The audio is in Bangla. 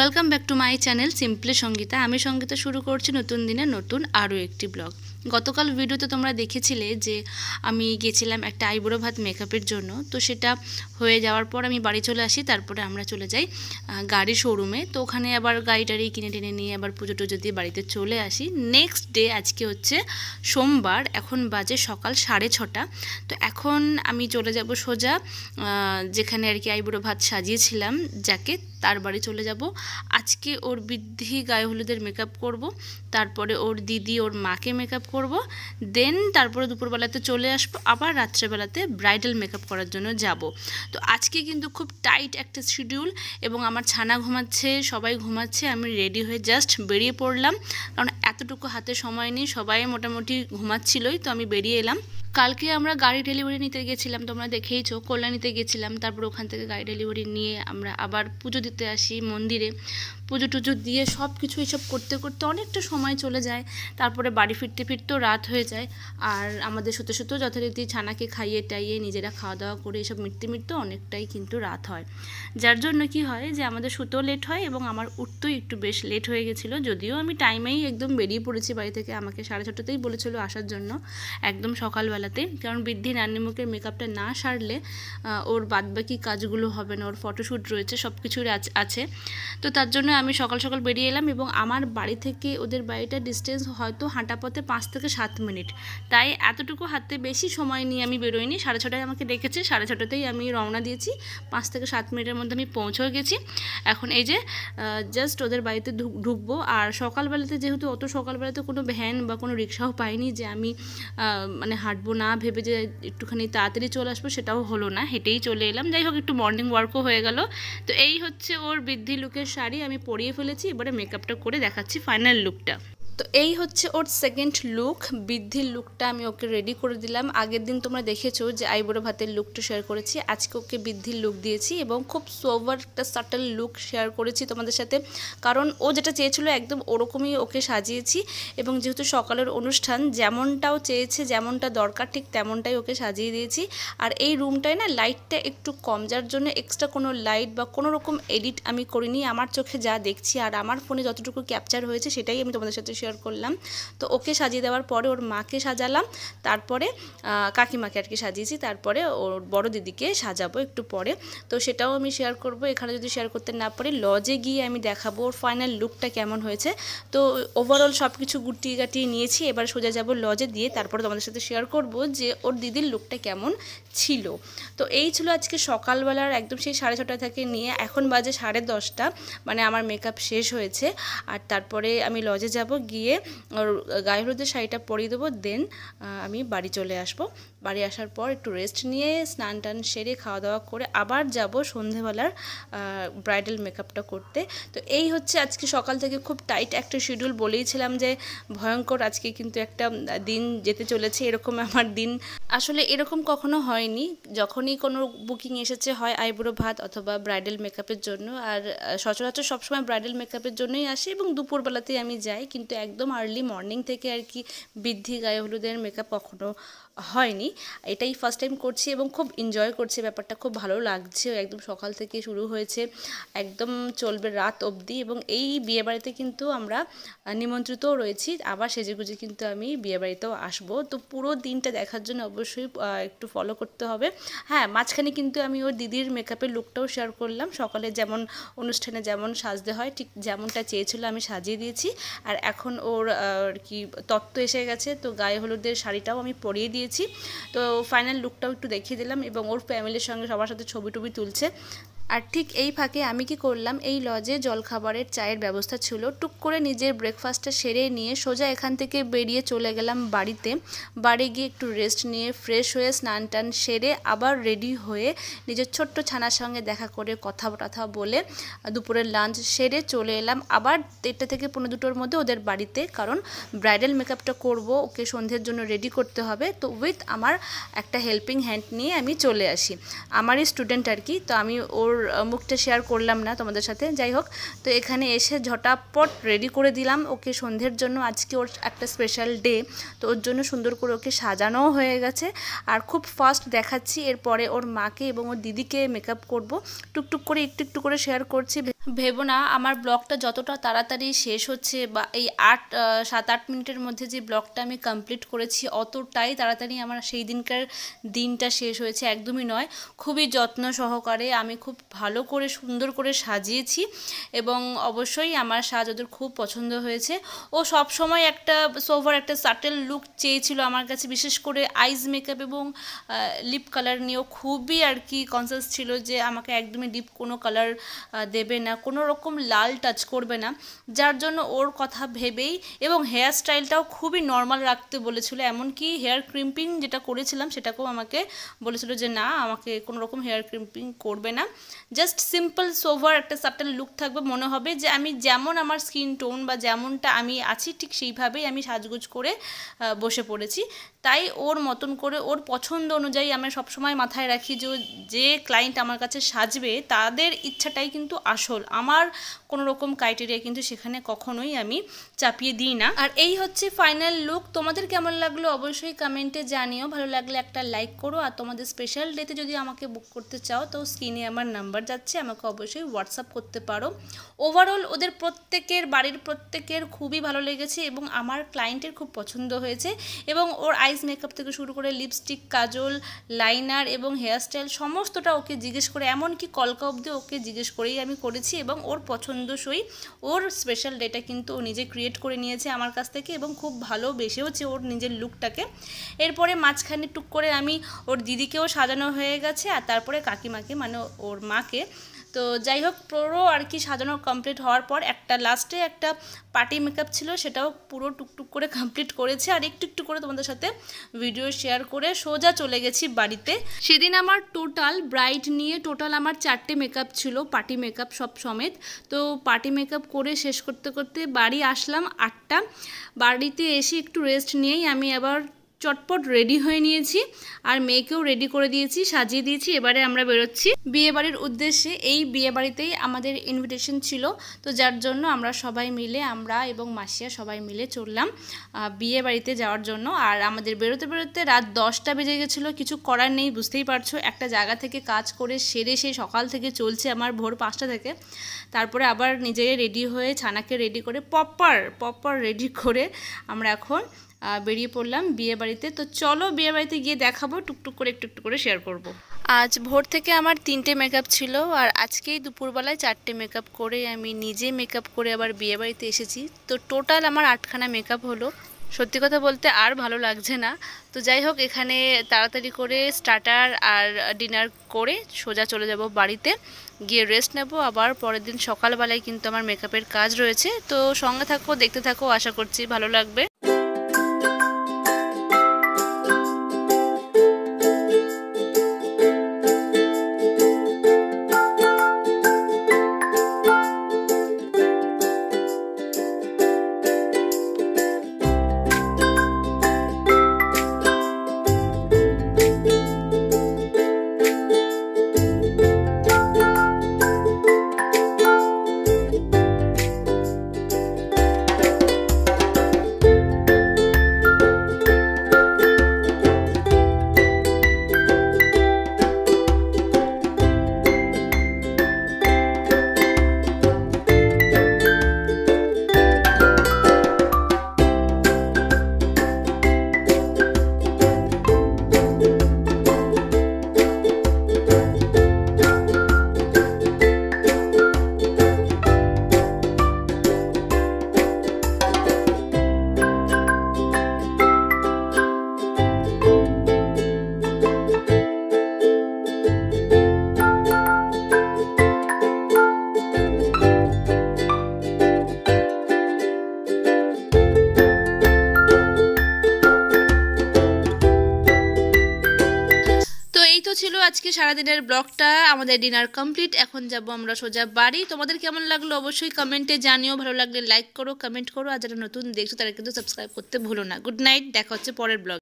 Welcome back to my channel simply Sangeeta. আমি সঙ্গীতা শুরু করছি নতুন দিনে নতুন আরও একটি ব্লগ। গতকাল ভিডিওতে তোমরা দেখেছিলে যে আমি গেছিলাম একটা আইব্রো ভাত মেকআপের জন্য। তো সেটা হয়ে যাওয়ার পর আমি বাড়ি চলে আসি, তারপরে আমরা চলে যাই গাড়ি শোরুমে। তো ওখানে আবার গাড়ি টাড়ি কিনে টেনে নিয়ে আবার পুজো টুজো দিয়ে বাড়িতে চলে আসি। নেক্সট ডে আজকে হচ্ছে সোমবার, এখন বাজে সকাল 6:30। তো এখন আমি চলে যাব সোজা যেখানে আর কি আইব্রো ভাত সাজিয়েছিলাম যাকে, তার বাড়ি চলে যাব। আজকে ওর বৃদ্ধি গায়ে হলুদের মেকআপ করব, তারপরে ওর দিদি ওর মাকে মেকআপ করব, দেন তারপরে দুপুরবেলাতে চলে আসবো, আবার রাত্রেবেলাতে ব্রাইডাল মেকআপ করার জন্য যাব। তো আজকে কিন্তু খুব টাইট একটা শিডিউল, এবং আমার ছানা ঘুমাচ্ছে, সবাই ঘুমাচ্ছে, আমি রেডি হয়ে জাস্ট বেরিয়ে পড়লাম, কারণ এতটুকু হাতে সময় নেই, সবাই মোটামুটি ঘুমাচ্ছিলই। তো আমি বেরিয়ে এলাম। কালকে আমরা গাড়ি ডেলিভারি নিতে গেছিলাম, তোমরা দেখেইছো, কল্যাণীতে গেছিলাম। তারপর ওখান থেকে গাড়ি ডেলিভারি নিয়ে আমরা আবার পুজো দিতে আসি মন্দিরে। পুজো টুজো দিয়ে সব কিছু এইসব করতে করতে অনেকটা সময় চলে যায়। তারপরে বাড়ি ফিরতে ফিরতেও রাত হয়ে যায়। আর আমাদের শুতে শুতেও যথারীতি ছানাকে খাইয়ে টাইয়ে নিজেরা খাওয়া দাওয়া করে এসব মিটতে মিটতে অনেকটাই কিন্তু রাত হয়। যার জন্য কি হয় যে আমাদের শুতেও লেট হয় এবং আমার উঠতেও একটু বেশ লেট হয়ে গেছিলো। যদিও আমি টাইমেই একদম বেরিয়ে পড়েছি বাড়ি থেকে, আমাকে 6:30তেই বলেছিল আসার জন্য, একদম সকালবেলাতে। কারণ বৃদ্ধি নান্নিমুখের মেকআপটা না সারলে ওর বাদবাকি কাজগুলো হবে না, ওর ফটোশ্যুট রয়েছে, সব কিছুর আছে। তো তার জন্য আমি সকাল সকাল বেরিয়ে এলাম, এবং আমার বাড়ি থেকে ওদের বাড়িটা ডিস্টেন্স হয়তো হাঁটা পথে 5 থেকে 7 মিনিট। তাই এতটুকু হাতে বেশি সময় নিয়ে আমি বেরোইনি। 6:30টায় আমাকে ডেকেছে, 6:30টাতেই আমি রওনা দিয়েছি। 5 থেকে 7 মিনিটের মধ্যে আমি পৌঁছেও গেছি। এখন এই যে জাস্ট ওদের বাড়িতে ঢুকবো। আর সকালবেলাতে যেহেতু অত সকালবেলাতে কোনো ভ্যান বা কোনো রিক্সাও পাইনি যে আমি মানে হাঁটবো না ভেবে যে একটুখানি তাড়াতাড়ি চলে আসবো, সেটাও হলো না, হেঁটেই চলে এলাম। যাই হোক, একটু মর্নিং ওয়ার্কও হয়ে গেল। তো এই হচ্ছে ওর বৃদ্ধি লুকের শাড়ি, আমি পরিয়ে ফেলেছি। এবারে মেকআপটা করে দেখাচ্ছি ফাইনাল লুকটা। তো এই হচ্ছে ওর সেকেন্ড লুক, বৃদ্ধির লুকটা আমি ওকে রেডি করে দিলাম। আগের দিন তোমরা দেখেছো যে আইব্রো ভাতের লুকটা শেয়ার করেছি, আজকে ওকে বৃদ্ধির লুক দিয়েছি, এবং খুব সোভার একটা সাটল লুক শেয়ার করেছি তোমাদের সাথে, কারণ ও যেটা চেয়েছিল একদম ওরকমই ওকে সাজিয়েছি। এবং যেহেতু সকালের অনুষ্ঠান, যেমনটাও চেয়েছে, যেমনটা দরকার ঠিক তেমনটাই ওকে সাজিয়ে দিয়েছি। আর এই রুমটায় না লাইটটা একটু কম, যার জন্য এক্সট্রা কোনো লাইট বা কোনো রকম এডিট আমি করিনি। আমার চোখে যা দেখছি আর আমার ফোনে যতটুকু ক্যাপচার হয়েছে সেটাই আমি তোমাদের সাথে শেয়ার করলাম। তো ওকে সাজিয়ে দেওয়ার পরে ওর মাকে সাজালাম, তারপরে কাকিমাকে আর কি সাজিয়েছি, তারপরে ওর বড় দিদিকে সাজাবো একটু পরে। তো সেটাও আমি শেয়ার করব। এখানে যদি শেয়ার করতে না পারি, লজে গিয়ে আমি দেখাবো ওর ফাইনাল লুকটা কেমন হয়েছে। তো ওভারঅল সব কিছু গুটিয়ে গাটিয়ে নিয়েছি, এবার সোজা যাব লজে, দিয়ে তারপরে তোমাদের সাথে শেয়ার করব যে ওর দিদির লুকটা কেমন ছিল। তো এই ছিল আজকে সকালবেলার একদম সেই 6:30 থেকে নিয়ে এখন বাজে 10:30, মানে আমার মেকআপ শেষ হয়েছে। আর তারপরে আমি লজে যাব, গিয়ে ওর গায়ে হলুদের শাড়িটা পরিয়ে দেবো, দেন আমি বাড়ি চলে আসবো। বাড়ি আসার পর একটু রেস্ট নিয়ে স্নান টান সেরে খাওয়া দাওয়া করে আবার যাব সন্ধেবেলার ব্রাইডাল মেকআপটা করতে। তো এই হচ্ছে আজকে সকাল থেকে খুব টাইট একটা শিডিউল। বলেইছিলাম যে ভয়ঙ্কর আজকে কিন্তু একটা দিন যেতে চলেছে। এরকম আমার দিন আসলে এরকম কখনো হয়নি। যখনই কোনো বুকিং এসেছে, হয় আইব্রো ভাত অথবা ব্রাইডাল মেকআপের জন্য, আর সচরাচর সবসময় ব্রাইডাল মেকআপের জন্যই আসি এবং দুপুরবেলাতেই আমি যাই, কিন্তু একদম আর্লি মর্নিং থেকে আর কি বৃদ্ধি গায়ে হলুদের মেকআপ কখনো হয়নি। এটাই ফার্স্ট টাইম করছি এবং খুব এনজয় করছি ব্যাপারটা, খুব ভালো লাগছে। একদম সকাল থেকে শুরু হয়েছে, একদম চলবে রাত অবধি। এবং এই বিয়েবাড়িতে কিন্তু আমরা নিমন্ত্রিতও রয়েছি, আবার সেজেগুজে কিন্তু আমি বিয়েবাড়িতেও আসবো। তো পুরো দিনটা দেখার জন্য অবশ্যই একটু ফলো করতে হবে। হ্যাঁ, মাঝখানে কিন্তু আমি ওর দিদির মেকআপের লুকটাও শেয়ার করলাম। সকালে যেমন অনুষ্ঠানে যেমন সাজতে হয় ঠিক যেমনটা চেয়েছিল আমি সাজিয়ে দিয়েছি। আর এখন ওর আর কি তত্ত্ব এসে গেছে, তো গায়ে হলুদের শাড়িটাও আমি পরিয়ে দিয়েছি। তো ফাইনাল লুকটাও একটু দেখিয়ে দিলাম, এবং ওর ফ্যামিলির সঙ্গে সবার সাথে ছবি টবি তুলছে। আর ঠিক এই ফাঁকে আমি কি করলাম, এই লজে জলখাবারের চায়ের ব্যবস্থা ছিল, টুক করে নিজের ব্রেকফাস্টটা সেরে নিয়ে সোজা এখান থেকে বেরিয়ে চলে গেলাম বাড়িতে। বাড়ি গিয়ে একটু রেস্ট নিয়ে ফ্রেশ হয়ে স্নান টান সেরে আবার রেডি হয়ে নিজের ছোট্ট ছানার সঙ্গে দেখা করে কথা টথা বলে দুপুরের লাঞ্চ সেরে চলে এলাম আবার 1টা থেকে 2:45-র মধ্যে ওদের বাড়িতে, কারণ ব্রাইডাল মেকআপটা করব, ওকে সন্ধ্যের জন্য রেডি করতে হবে। তো উইথ আমার একটা হেল্পিং হ্যান্ড নিয়ে আমি চলে আসি, আমারই স্টুডেন্ট আর কি। তো আমি ওর মুখটা শেয়ার করলাম না তোমাদের সাথে। যাই হোক, তো এখানে এসে ঝটাপট রেডি করে দিলাম ওকে সন্ধ্যের জন্য। আজকে ওর একটা স্পেশাল ডে, তো ওর জন্য সুন্দর করে ওকে সাজানোও হয়ে গেছে। আর খুব ফাস্ট দেখাচ্ছি, এরপরে ওর মাকে এবং ওর দিদিকে মেকআপ করব, টুকটুক করে একটু একটু করে শেয়ার করছি। ভেবো না আমার ব্লগটা যতটা তাড়াতাড়ি শেষ হচ্ছে বা এই 7-8 মিনিটের মধ্যে যে ব্লগটা আমি কমপ্লিট করেছি অতটাই তাড়াতাড়ি আমার সেই দিনকার দিনটা শেষ হয়েছে, একদমই নয়। খুবই যত্ন সহকারে আমি খুব ভালো করে সুন্দর করে সাজিয়েছি এবং অবশ্যই আমার সাজ ওদের খুব পছন্দ হয়েছে। ও সব সময় একটা সোভার একটা সাটেল লুক চেয়েছিল আমার কাছে, বিশেষ করে আইজ মেকআপ এবং লিপ কালার নিয়েও খুবই আর কি কনসাস ছিল যে আমাকে একদমই ডিপ কোনো কালার দেবে না, কোনো রকম লাল টাচ করবে না, যার জন্য ওর কথা ভেবেই এবং হেয়ার স্টাইলটাও খুবই নর্মাল রাখতে বলেছিল। এমনকি হেয়ার ক্রিম্পিং যেটা করেছিলাম সেটাকেও আমাকে বলেছিল যে না, আমাকে কোনো রকম হেয়ার ক্রিম্পিং করবে না, জাস্ট সিম্পল সোভার একটা সাবটেল লুক থাকবে, মনে হবে যে আমি যেমন আমার স্কিন টোন বা যেমনটা আমি আছি ঠিক সেইভাবেই আমি সাজগোজ করে বসে পড়েছি। তাই ওর মতন করে ওর পছন্দ অনুযায়ী আমি সবসময় মাথায় রাখি যে ক্লায়েন্ট আমার কাছে সাজবে তাদের ইচ্ছাটাই কিন্তু আসল, আমার কোনো রকম ক্রাইটেরিয়া কিন্তু সেখানে কখনোই আমি চাপিয়ে দিই না। আর এই হচ্ছে ফাইনাল লুক। তোমাদের কেমন লাগলো অবশ্যই কমেন্টে জানিও, ভালো লাগলে একটা লাইক করো। আর তোমাদের স্পেশাল ডেতে যদি আমাকে বুক করতে চাও তো স্ক্রিনে আমার নাম্বার যাচ্ছে, আমাকে অবশ্যই হোয়াটসঅ্যাপ করতে পারো। ওভারঅল ওদের প্রত্যেকের বাড়ির প্রত্যেকের খুবই ভালো লেগেছে এবং আমার ক্লায়েন্টের খুব পছন্দ হয়েছে এবং ওর আইস মেকআপ থেকে শুরু করে লিপস্টিক, কাজল, লাইনার এবং হেয়ারস্টাইল সমস্তটা ওকে জিজ্ঞেস করে, এমনকি কলকা অবধি ওকে জিজ্ঞেস করেই আমি করেছি এবং ওর পছন্দসই ওর স্পেশাল ডেটা কিন্তু ও নিজে ক্রিয়েট করে নিয়েছে আমার কাছ থেকে এবং খুব ভালোবেসেওছে ওর নিজের লুকটাকে। এরপরে মাঝখানে টুক করে আমি ওর দিদিকেও সাজানো হয়ে গেছে আর তারপরে কাকিমাকে মানে ওর মাকে। তো যাই হোক পুরো আর কি সাজানো কমপ্লিট হওয়ার পর একটা লাস্টে একটা পার্টি মেকআপ ছিল, সেটাও পুরো টুকটুক করে কমপ্লিট করেছে আর একটু একটু করে তোমাদের সাথে ভিডিও শেয়ার করে সোজা চলে গেছি বাড়িতে। সেদিন আমার টোটাল ব্রাইড নিয়ে টোটাল আমার 4টে মেকআপ ছিল, পার্টি মেকআপ সব সমেত। তো পার্টি মেকআপ করে শেষ করতে করতে বাড়ি আসলাম 8টা। বাড়িতে এসে একটু রেস্ট নিয়েই আমি আবার চটপট রেডি হয়ে নিয়েছি আর মেয়েকেও রেডি করে দিয়েছি, সাজিয়ে দিয়েছি। এবারে আমরা বেরোচ্ছি বিয়েবাড়ির উদ্দেশ্যে। এই বিয়েবাড়িতেই আমাদের ইনভিটেশন ছিল, তো যার জন্য আমরা সবাই মিলে, আমরা এবং মাসিয়া সবাই মিলে চললাম বিয়েবাড়িতে যাওয়ার জন্য। আর আমাদের বেরোতে বেরোতে রাত 10টা বেজে গেছিলো। কিছু করার নেই, বুঝতেই পারছো, একটা জায়গা থেকে কাজ করে সেরে সেই সকাল থেকে চলছে আমার ভোর 5টা থেকে। তারপরে আবার নিজে রেডি হয়ে ছানাকে রেডি করে প্রপার রেডি করে আমরা এখন বেরিয়ে পড়লাম বিয়েবাড়িতে। তো চলো বিয়েবাড়িতে গিয়ে দেখাবো, টুকটুক করে একটু একটু করে শেয়ার করব। আজ ভোর থেকে আমার 3টে মেকআপ ছিল আর আজকেই দুপুরবেলায় 4টে মেকআপ করে আমি নিজে মেকআপ করে আবার বিয়েবাড়িতে এসেছি। তো টোটাল আমার 8খানা মেকআপ হলো। সত্যি কথা বলতে আর ভালো লাগছে না। তো যাই হোক, এখানে তাড়াতাড়ি করে স্টার্টার আর ডিনার করে সোজা চলে যাব বাড়িতে, গিয়ে রেস্ট নেব। আবার পরের দিন সকালবেলায় কিন্তু আমার মেকআপের কাজ রয়েছে। তো সঙ্গে থাকো, দেখতে থাকো, আশা করছি ভালো লাগবে। ছিল আজকে সারাদিনের ব্লগটা। আমাদের ডিনার কমপ্লিট, এখন যাব আমরা সোজা বাড়ি। তোমাদের কেমন লাগলো অবশ্যই কমেন্টে জানিও, ভালো লাগলে লাইক করো, কমেন্ট করো, আর যারা নতুন দেখছো তারা কিন্তু সাবস্ক্রাইব করতে ভুলো না। গুড নাইট, দেখা হচ্ছে পরের ব্লগ।